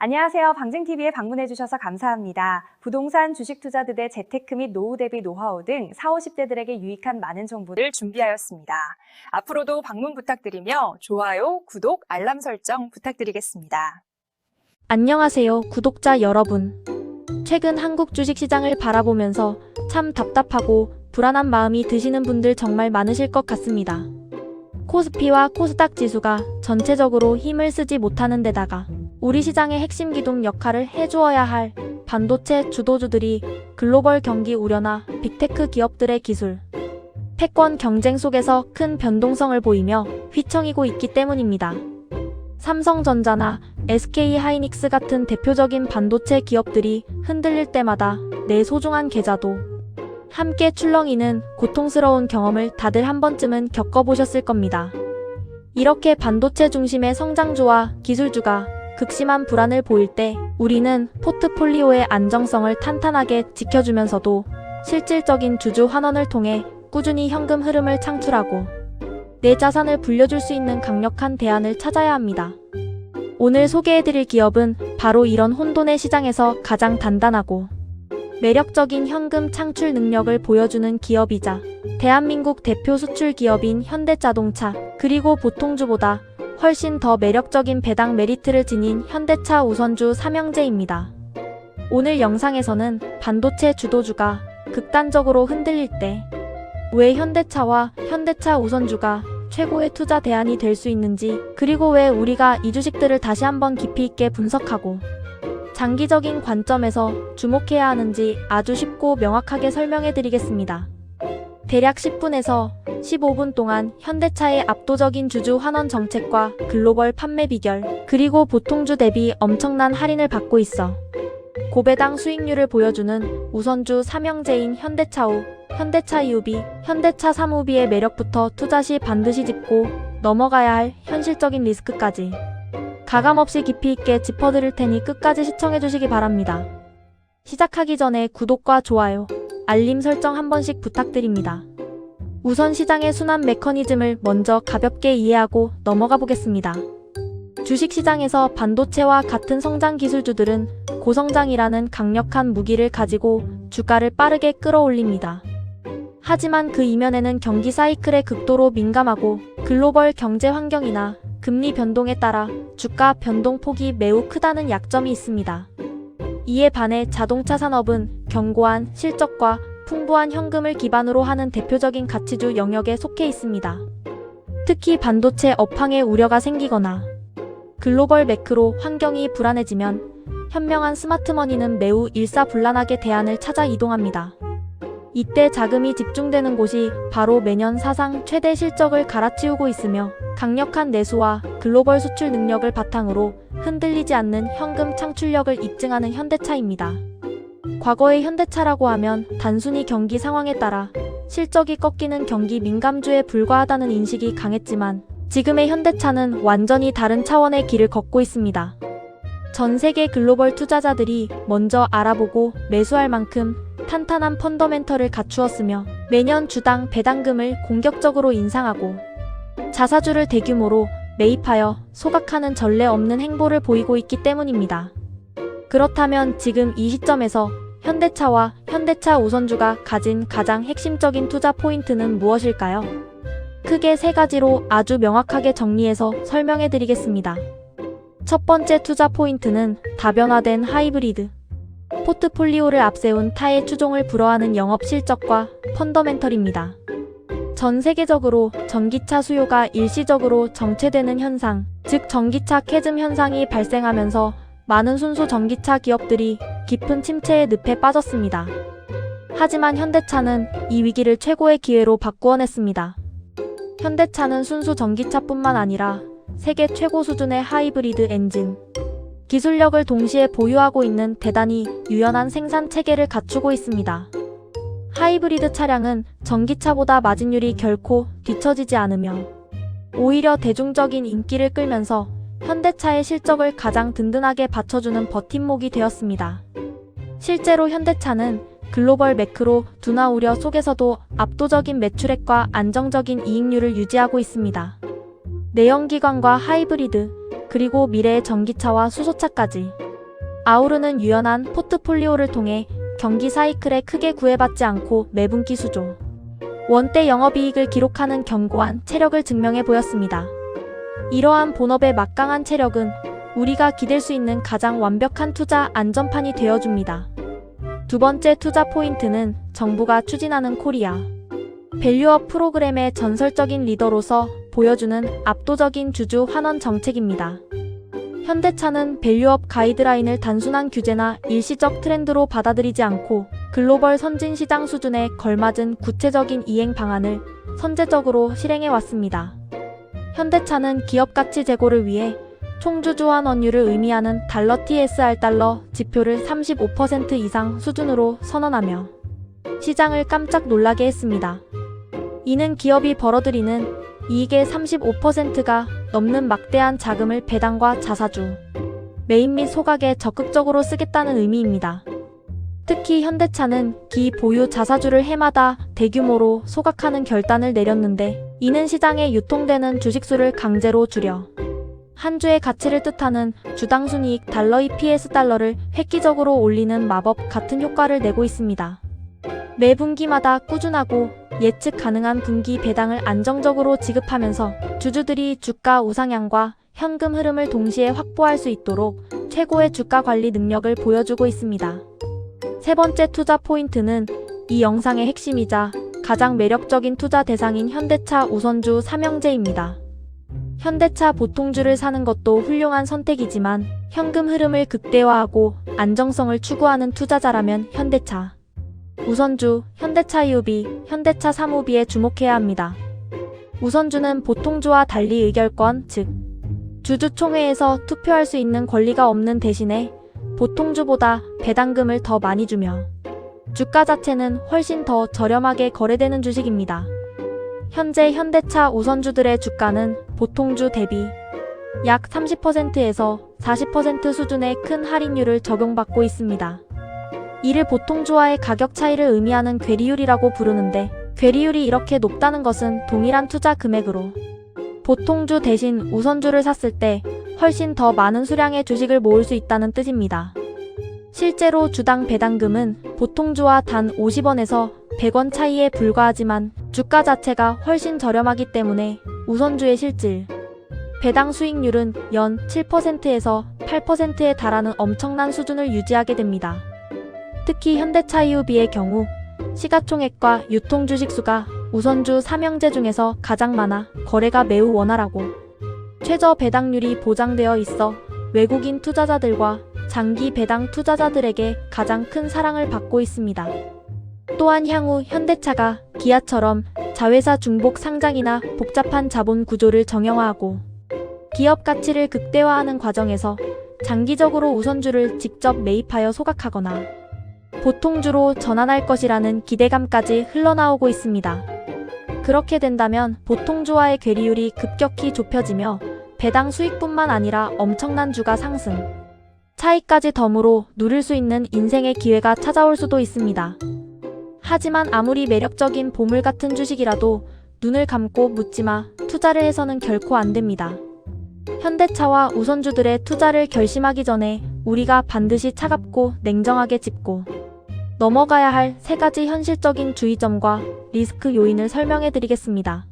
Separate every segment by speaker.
Speaker 1: 안녕하세요. 방증TV에 방문해주셔서 감사합니다. 부동산 주식 투자들의 재테크 및 노후 대비 노하우 등 40, 50대들에게 유익한 많은 정보를 준비하였습니다. 앞으로도 방문 부탁드리며 좋아요, 구독, 알람 설정 부탁드리겠습니다.
Speaker 2: 안녕하세요, 구독자 여러분. 최근 한국 주식시장을 바라보면서 참 답답하고 불안한 마음이 드시는 분들 정말 많으실 것 같습니다. 코스피와 코스닥 지수가 전체적으로 힘을 쓰지 못하는 데다가 우리 시장의 핵심 기둥 역할을 해주어야 할 반도체 주도주들이 글로벌 경기 우려나 빅테크 기업들의 기술, 패권 경쟁 속에서 큰 변동성을 보이며 휘청이고 있기 때문입니다. 삼성전자나 SK하이닉스 같은 대표적인 반도체 기업들이 흔들릴 때마다 내 소중한 계좌도 함께 출렁이는 고통스러운 경험을 다들 한 번쯤은 겪어보셨을 겁니다. 이렇게 반도체 중심의 성장주와 기술주가 극심한 불안을 보일 때 우리는 포트폴리오의 안정성을 탄탄하게 지켜주면서도 실질적인 주주 환원을 통해 꾸준히 현금 흐름을 창출하고 내 자산을 불려줄 수 있는 강력한 대안을 찾아야 합니다. 오늘 소개해드릴 기업은 바로 이런 혼돈의 시장에서 가장 단단하고 매력적인 현금 창출 능력을 보여주는 기업이자 대한민국 대표 수출 기업인 현대자동차, 그리고 보통주보다 훨씬 더 매력적인 배당 메리트를 지닌 현대차 우선주 삼형제입니다. 오늘 영상에서는 반도체 주도주가 극단적으로 흔들릴 때 왜 현대차와 현대차 우선주가 최고의 투자 대안이 될 수 있는지, 그리고 왜 우리가 이 주식들을 다시 한번 깊이 있게 분석하고 장기적인 관점에서 주목해야 하는지 아주 쉽고 명확하게 설명해 드리겠습니다. 대략 10분에서 15분 동안 현대차의 압도적인 주주 환원 정책과 글로벌 판매 비결, 그리고 보통주 대비 엄청난 할인을 받고 있어 고배당 수익률을 보여주는 우선주 삼형제인 현대차우, 현대차UB, 현대차사무비의 매력부터 투자 시 반드시 짚고 넘어가야 할 현실적인 리스크까지 가감없이 깊이 있게 짚어드릴 테니 끝까지 시청해주시기 바랍니다. 시작하기 전에 구독과 좋아요, 알림 설정 한 번씩 부탁드립니다. 우선 시장의 순환 메커니즘을 먼저 가볍게 이해하고 넘어가 보겠습니다. 주식시장에서 반도체와 같은 성장 기술주들은 고성장이라는 강력한 무기를 가지고 주가를 빠르게 끌어올립니다. 하지만 그 이면에는 경기 사이클에 극도로 민감하고 글로벌 경제 환경이나 금리 변동에 따라 주가 변동폭이 매우 크다는 약점이 있습니다. 이에 반해 자동차 산업은 견고한 실적과 풍부한 현금을 기반으로 하는 대표적인 가치주 영역에 속해 있습니다. 특히 반도체 업황에 우려가 생기거나 글로벌 매크로 환경이 불안해지면 현명한 스마트머니는 매우 일사불란하게 대안을 찾아 이동합니다. 이때 자금이 집중되는 곳이 바로 매년 사상 최대 실적을 갈아치우고 있으며 강력한 내수와 글로벌 수출 능력을 바탕으로 흔들리지 않는 현금 창출력을 입증하는 현대차입니다. 과거의 현대차라고 하면 단순히 경기 상황에 따라 실적이 꺾이는 경기 민감주에 불과하다는 인식이 강했지만 지금의 현대차는 완전히 다른 차원의 길을 걷고 있습니다. 전 세계 글로벌 투자자들이 먼저 알아보고 매수할 만큼 탄탄한 펀더멘털을 갖추었으며 매년 주당 배당금을 공격적으로 인상하고 자사주를 대규모로 매입하여 소각하는 전례 없는 행보를 보이고 있기 때문입니다. 그렇다면 지금 이 시점에서 현대차와 현대차 우선주가 가진 가장 핵심적인 투자 포인트는 무엇일까요? 크게 세 가지로 아주 명확하게 정리해서 설명해 드리겠습니다. 첫 번째 투자 포인트는 다변화된 하이브리드. 포트폴리오를 앞세운 타의 추종을 불허하는 영업 실적과 펀더멘털입니다. 전 세계적으로 전기차 수요가 일시적으로 정체되는 현상, 즉 전기차 캐즘 현상이 발생하면서 많은 순수 전기차 기업들이 깊은 침체의 늪에 빠졌습니다. 하지만 현대차는 이 위기를 최고의 기회로 바꾸어냈습니다. 현대차는 순수 전기차뿐만 아니라 세계 최고 수준의 하이브리드 엔진, 기술력을 동시에 보유하고 있는 대단히 유연한 생산 체계를 갖추고 있습니다. 하이브리드 차량은 전기차보다 마진율이 결코 뒤처지지 않으며 오히려 대중적인 인기를 끌면서 현대차의 실적을 가장 든든하게 받쳐주는 버팀목이 되었습니다. 실제로 현대차는 글로벌 매크로 둔화 우려 속에서도 압도적인 매출액과 안정적인 이익률을 유지하고 있습니다. 내연기관과 하이브리드, 그리고 미래의 전기차와 수소차까지 아우르는 유연한 포트폴리오를 통해 경기 사이클에 크게 구애받지 않고 매분기 수조 원대 영업이익을 기록하는 견고한 체력을 증명해 보였습니다. 이러한 본업의 막강한 체력은 우리가 기댈 수 있는 가장 완벽한 투자 안전판이 되어줍니다. 두 번째 투자 포인트는 정부가 추진하는 코리아 밸류업 프로그램의 전설적인 리더로서 보여주는 압도적인 주주 환원 정책입니다. 현대차는 밸류업 가이드라인을 단순한 규제나 일시적 트렌드로 받아들이지 않고 글로벌 선진 시장 수준에 걸맞은 구체적인 이행 방안을 선제적으로 실행해 왔습니다. 현대차는 기업 가치 제고를 위해 총주주 환원율을 의미하는 달러 TSR 달러 지표를 35% 이상 수준으로 선언하며 시장을 깜짝 놀라게 했습니다. 이는 기업이 벌어들이는 이익의 35%가 넘는 막대한 자금을 배당과 자사주, 매입 및 소각에 적극적으로 쓰겠다는 의미입니다. 특히 현대차는 기 보유 자사주를 해마다 대규모로 소각하는 결단을 내렸는데 이는 시장에 유통되는 주식수를 강제로 줄여 한 주의 가치를 뜻하는 주당 순이익 달러 EPS 달러를 획기적으로 올리는 마법 같은 효과를 내고 있습니다. 매 분기마다 꾸준하고 예측 가능한 분기 배당을 안정적으로 지급하면서 주주들이 주가 우상향과 현금 흐름을 동시에 확보할 수 있도록 최고의 주가 관리 능력을 보여주고 있습니다. 세 번째 투자 포인트는 이 영상의 핵심이자 가장 매력적인 투자 대상인 현대차 우선주 삼형제입니다. 현대차 보통주를 사는 것도 훌륭한 선택이지만 현금 흐름을 극대화하고 안정성을 추구하는 투자자라면 현대차 우선주, 현대차 UB, 현대차 사무비에 주목해야 합니다. 우선주는 보통주와 달리 의결권, 즉 주주총회에서 투표할 수 있는 권리가 없는 대신에 보통주보다 배당금을 더 많이 주며 주가 자체는 훨씬 더 저렴하게 거래되는 주식입니다. 현재 현대차 우선주들의 주가는 보통주 대비 약 30%에서 40% 수준의 큰 할인율을 적용받고 있습니다. 이를 보통주와의 가격 차이를 의미하는 괴리율이라고 부르는데 괴리율이 이렇게 높다는 것은 동일한 투자 금액으로 보통주 대신 우선주를 샀을 때 훨씬 더 많은 수량의 주식을 모을 수 있다는 뜻입니다. 실제로 주당 배당금은 보통주와 단 50원에서 100원 차이에 불과하지만 주가 자체가 훨씬 저렴하기 때문에 우선주의 실질 배당 수익률은 연 7%에서 8%에 달하는 엄청난 수준을 유지하게 됩니다. 특히 현대차 EUB의 경우 시가총액과 유통주식수가 우선주 삼형제 중에서 가장 많아 거래가 매우 원활하고 최저 배당률이 보장되어 있어 외국인 투자자들과 장기 배당 투자자들에게 가장 큰 사랑을 받고 있습니다. 또한 향후 현대차가 기아처럼 자회사 중복 상장이나 복잡한 자본 구조를 정형화하고 기업 가치를 극대화하는 과정에서 장기적으로 우선주를 직접 매입하여 소각하거나 보통주로 전환할 것이라는 기대감까지 흘러나오고 있습니다. 그렇게 된다면 보통주와의 괴리율이 급격히 좁혀지며 배당 수익뿐만 아니라 엄청난 주가 상승, 차익까지 덤으로 누릴 수 있는 인생의 기회가 찾아올 수도 있습니다. 하지만 아무리 매력적인 보물 같은 주식이라도 눈을 감고 묻지마 투자를 해서는 결코 안 됩니다. 현대차와 우선주들의 투자를 결심하기 전에 우리가 반드시 차갑고 냉정하게 짚고 넘어가야 할 세 가지 현실적인 주의점과 리스크 요인을 설명해 드리겠습니다.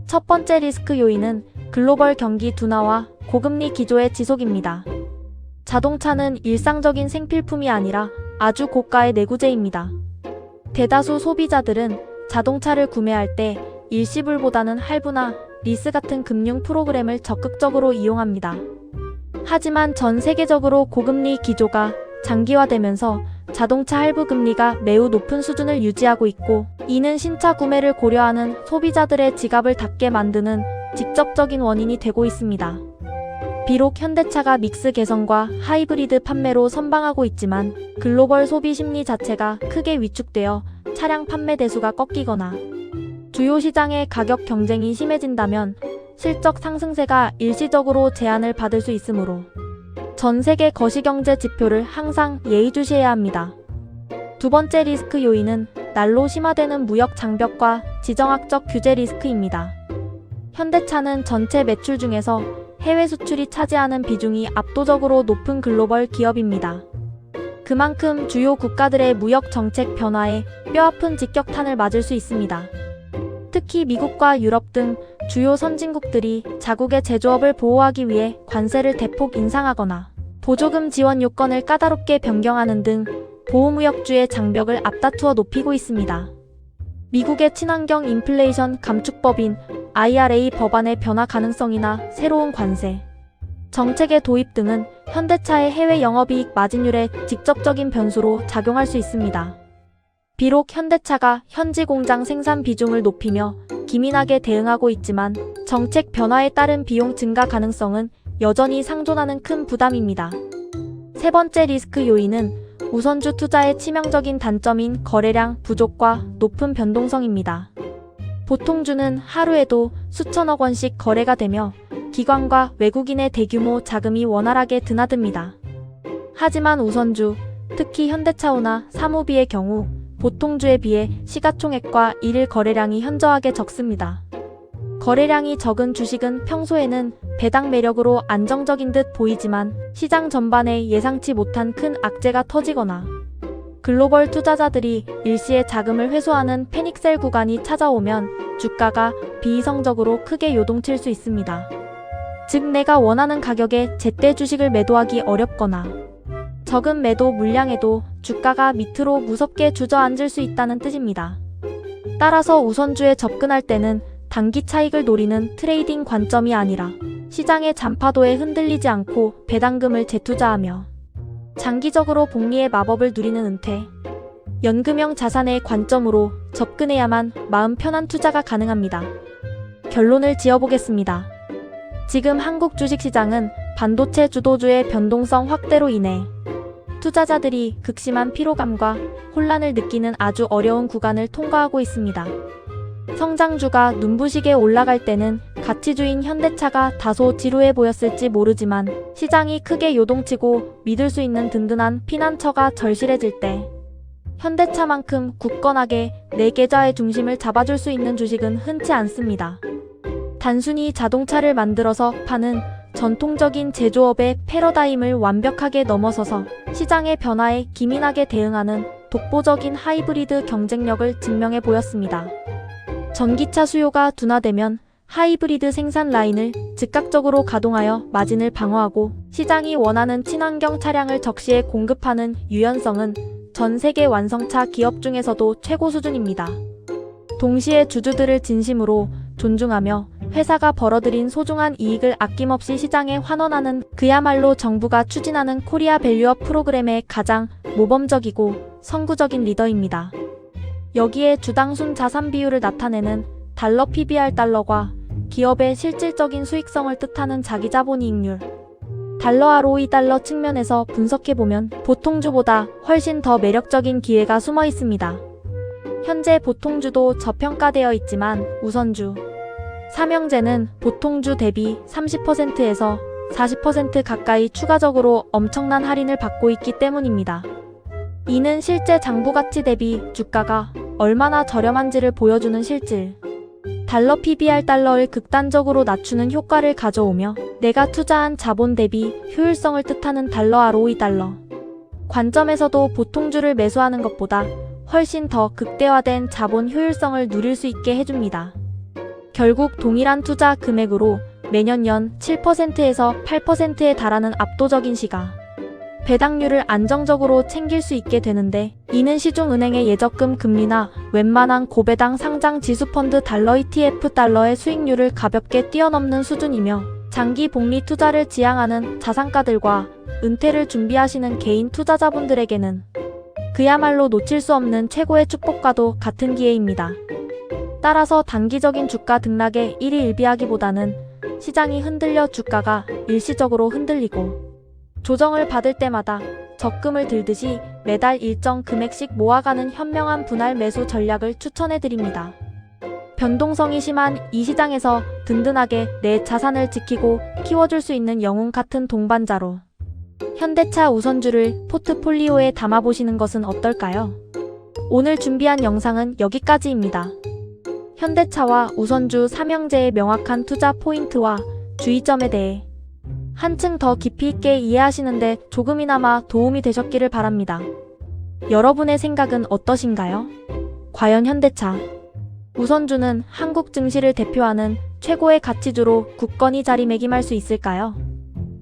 Speaker 2: 첫 번째 리스크 요인은 글로벌 경기 둔화와 고금리 기조의 지속입니다. 자동차는 일상적인 생필품이 아니라 아주 고가의 내구재입니다. 대다수 소비자들은 자동차를 구매할 때 일시불보다는 할부나 리스 같은 금융 프로그램을 적극적으로 이용합니다. 하지만 전 세계적으로 고금리 기조가 장기화되면서 자동차 할부 금리가 매우 높은 수준을 유지하고 있고 이는 신차 구매를 고려하는 소비자들의 지갑을 닫게 만드는 직접적인 원인이 되고 있습니다. 비록 현대차가 믹스 개선과 하이브리드 판매로 선방하고 있지만 글로벌 소비 심리 자체가 크게 위축되어 차량 판매 대수가 꺾이거나 주요 시장의 가격 경쟁이 심해진다면 실적 상승세가 일시적으로 제한을 받을 수 있으므로 전 세계 거시경제 지표를 항상 예의주시해야 합니다. 두 번째 리스크 요인은 날로 심화되는 무역 장벽과 지정학적 규제 리스크입니다. 현대차는 전체 매출 중에서 해외 수출이 차지하는 비중이 압도적으로 높은 글로벌 기업입니다. 그만큼 주요 국가들의 무역 정책 변화에 뼈아픈 직격탄을 맞을 수 있습니다. 특히 미국과 유럽 등 주요 선진국들이 자국의 제조업을 보호하기 위해 관세를 대폭 인상하거나 보조금 지원 요건을 까다롭게 변경하는 등 보호무역주의 장벽을 앞다투어 높이고 있습니다. 미국의 친환경 인플레이션 감축법인 IRA 법안의 변화 가능성이나 새로운 관세 정책의 도입 등은 현대차의 해외 영업이익 마진율에 직접적인 변수로 작용할 수 있습니다. 비록 현대차가 현지 공장 생산 비중을 높이며 기민하게 대응하고 있지만 정책 변화에 따른 비용 증가 가능성은 여전히 상존하는 큰 부담입니다. 세 번째 리스크 요인은 우선주 투자의 치명적인 단점인 거래량 부족과 높은 변동성입니다. 보통주는 하루에도 수천억 원씩 거래가 되며 기관과 외국인의 대규모 자금이 원활하게 드나듭니다. 하지만 우선주, 특히 현대차우나 사무비의 경우 보통주에 비해 시가총액과 일일 거래량이 현저하게 적습니다. 거래량이 적은 주식은 평소에는 배당 매력으로 안정적인 듯 보이지만 시장 전반에 예상치 못한 큰 악재가 터지거나 글로벌 투자자들이 일시에 자금을 회수하는 패닉셀 구간이 찾아오면 주가가 비이성적으로 크게 요동칠 수 있습니다. 즉 내가 원하는 가격에 제때 주식을 매도하기 어렵거나 적은 매도 물량에도 주가가 밑으로 무섭게 주저앉을 수 있다는 뜻입니다. 따라서 우선주에 접근할 때는 단기 차익을 노리는 트레이딩 관점이 아니라 시장의 잔파도에 흔들리지 않고 배당금을 재투자하며 장기적으로 복리의 마법을 누리는 은퇴, 연금형 자산의 관점으로 접근해야만 마음 편한 투자가 가능합니다. 결론을 지어보겠습니다. 지금 한국 주식시장은 반도체 주도주의 변동성 확대로 인해 투자자들이 극심한 피로감과 혼란을 느끼는 아주 어려운 구간을 통과하고 있습니다. 성장주가 눈부시게 올라갈 때는 가치주인 현대차가 다소 지루해 보였을지 모르지만 시장이 크게 요동치고 믿을 수 있는 든든한 피난처가 절실해질 때 현대차만큼 굳건하게 내 계좌의 중심을 잡아줄 수 있는 주식은 흔치 않습니다. 단순히 자동차를 만들어서 파는 전통적인 제조업의 패러다임을 완벽하게 넘어서서 시장의 변화에 기민하게 대응하는 독보적인 하이브리드 경쟁력을 증명해 보였습니다. 전기차 수요가 둔화되면 하이브리드 생산 라인을 즉각적으로 가동하여 마진을 방어하고 시장이 원하는 친환경 차량을 적시에 공급하는 유연성은 전 세계 완성차 기업 중에서도 최고 수준입니다. 동시에 주주들을 진심으로 존중하며 회사가 벌어들인 소중한 이익을 아낌없이 시장에 환원하는 그야말로 정부가 추진하는 코리아 밸류업 프로그램의 가장 모범적이고 선구적인 리더입니다. 여기에 주당 순 자산 비율을 나타내는 달러 PBR 달러과 기업의 실질적인 수익성을 뜻하는 자기자본이익률, 달러 ROE 달러 측면에서 분석해보면 보통주보다 훨씬 더 매력적인 기회가 숨어 있습니다. 현재 보통주도 저평가되어 있지만 우선주, 삼형제는 보통주 대비 30%에서 40% 가까이 추가적으로 엄청난 할인을 받고 있기 때문입니다. 이는 실제 장부가치 대비 주가가 얼마나 저렴한지를 보여주는 실질. 달러 PBR 달러를 극단적으로 낮추는 효과를 가져오며 내가 투자한 자본 대비 효율성을 뜻하는 달러 ROE 달러 관점에서도 보통주를 매수하는 것보다 훨씬 더 극대화된 자본 효율성을 누릴 수 있게 해줍니다. 결국 동일한 투자 금액으로 매년 연 7%에서 8%에 달하는 압도적인 시가 배당률을 안정적으로 챙길 수 있게 되는데 이는 시중은행의 예적금 금리나 웬만한 고배당 상장 지수펀드 달러 ETF 달러의 수익률을 가볍게 뛰어넘는 수준이며 장기 복리 투자를 지향하는 자산가들과 은퇴를 준비하시는 개인 투자자분들에게는 그야말로 놓칠 수 없는 최고의 축복과도 같은 기회입니다. 따라서 단기적인 주가 등락에 일희일비하기보다는 시장이 흔들려 주가가 일시적으로 흔들리고 조정을 받을 때마다 적금을 들듯이 매달 일정 금액씩 모아가는 현명한 분할 매수 전략을 추천해드립니다. 변동성이 심한 이 시장에서 든든하게 내 자산을 지키고 키워줄 수 있는 영웅 같은 동반자로 현대차 우선주를 포트폴리오에 담아보시는 것은 어떨까요? 오늘 준비한 영상은 여기까지입니다. 현대차와 우선주 삼형제의 명확한 투자 포인트와 주의점에 대해 한층 더 깊이 있게 이해하시는데 조금이나마 도움이 되셨기를 바랍니다. 여러분의 생각은 어떠신가요? 과연 현대차 우선주는 한국 증시를 대표하는 최고의 가치주로 굳건히 자리매김할 수 있을까요?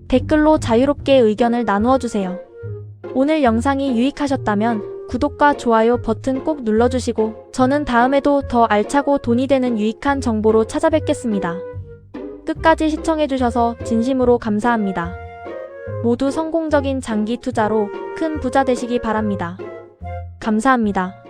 Speaker 2: 댓글로 자유롭게 의견을 나누어 주세요. 오늘 영상이 유익하셨다면 구독과 좋아요 버튼 꼭 눌러주시고 저는 다음에도 더 알차고 돈이 되는 유익한 정보로 찾아뵙겠습니다. 끝까지 시청해주셔서 진심으로 감사합니다. 모두 성공적인 장기 투자로 큰 부자 되시기 바랍니다. 감사합니다.